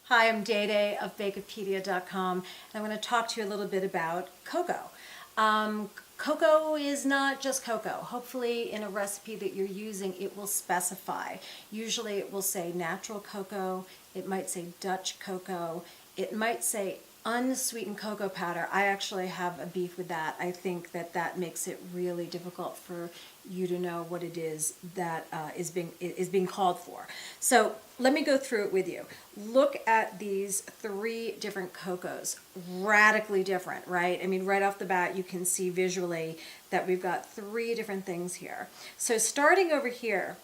Hi, I'm Dede of Bakepedia.com, and I'm going to talk to you a little bit about cocoa. Cocoa is not just cocoa. Hopefully in a recipe that you're using, it will specify. Usually it will say natural cocoa, it might say Dutch cocoa, it might say unsweetened cocoa powder. I actually have a beef with that. I think that that makes it really difficult for you to know what it is that is being called for. So let me go through it with you. Look at these three different cocos, radically different, right? I mean, right off the bat, you can see visually that we've got three different things here. So starting over here,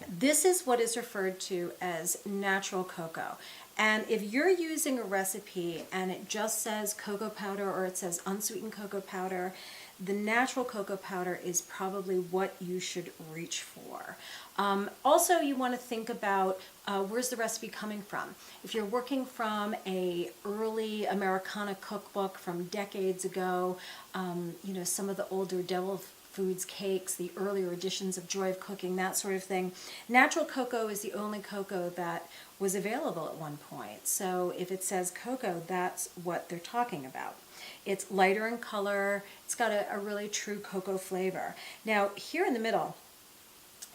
this is what is referred to as natural cocoa. And if you're using a recipe and it just says cocoa powder or it says unsweetened cocoa powder, the natural cocoa powder is probably what you should reach for. Also, you want to think about where's the recipe coming from. If you're working from a early Americana cookbook from decades ago, some of the older Devil Foods cakes, the earlier editions of Joy of Cooking, that sort of thing. Natural cocoa is the only cocoa that was available at one point. So if it says cocoa, that's what they're talking about. It's lighter in color. It's got a really true cocoa flavor. Now, here in the middle,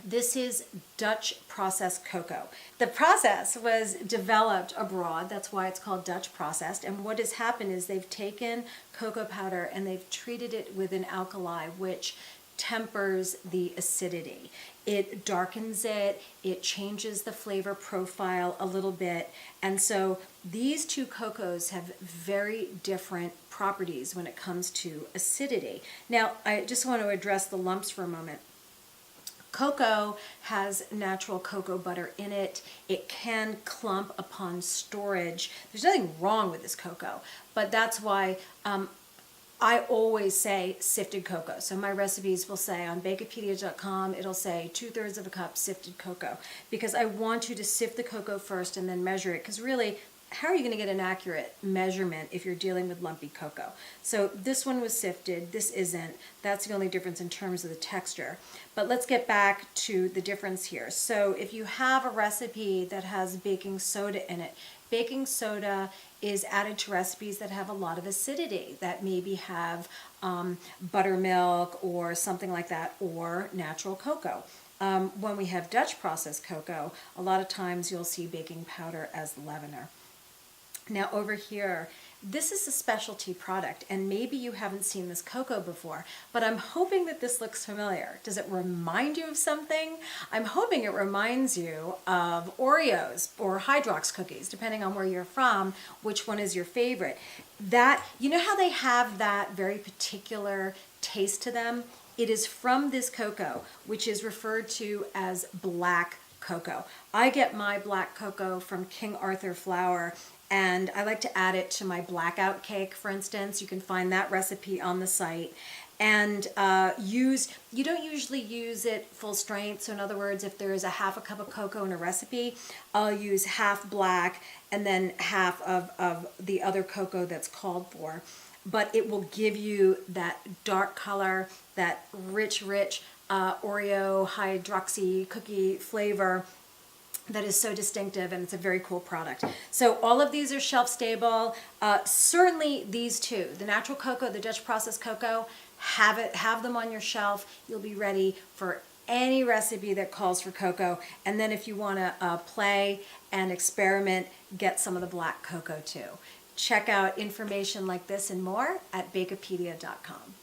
this is Dutch processed cocoa. The process was developed abroad. That's why it's called Dutch processed. And what has happened is they've taken cocoa powder and they've treated it with an alkali, which tempers the acidity. It darkens it, it changes the flavor profile a little bit. And so these two cocos have very different properties when it comes to acidity. Now, I just want to address the lumps for a moment. Cocoa has natural cocoa butter in it. It can clump upon storage. There's nothing wrong with this cocoa, but that's why I always say sifted cocoa. So my recipes will say on Bakepedia.com, it'll say 2/3 of a cup sifted cocoa, because I want you to sift the cocoa first and then measure it, because really, how are you going to get an accurate measurement if you're dealing with lumpy cocoa? So this one was sifted, this isn't. That's the only difference in terms of the texture. But let's get back to the difference here. So if you have a recipe that has baking soda in it, baking soda is added to recipes that have a lot of acidity, that maybe have buttermilk or something like that, or natural cocoa. When we have Dutch processed cocoa, a lot of times you'll see baking powder as leavener. Now over here, this is a specialty product, and maybe you haven't seen this cocoa before, but I'm hoping that this looks familiar. Does it remind you of something? I'm hoping it reminds you of Oreos or Hydrox cookies, depending on where you're from, which one is your favorite. That, you know how they have that very particular taste to them? It is from this cocoa, which is referred to as black cocoa. I get my black cocoa from King Arthur flour, and I like to add it to my blackout cake, for instance. You can find that recipe on the site. And you don't usually use it full strength. So in other words, if there is a half a cup of cocoa in a recipe, I'll use half black and then half of the other cocoa that's called for. But it will give you that dark color, that rich Oreo hydroxy cookie flavor that is so distinctive, and it's a very cool product. So all of these are shelf stable. Certainly these two, the natural cocoa, the Dutch processed cocoa, have them on your shelf. You'll be ready for any recipe that calls for cocoa. And then if you want to play and experiment, get some of the black cocoa too. Check out information like this and more at Bakepedia.com.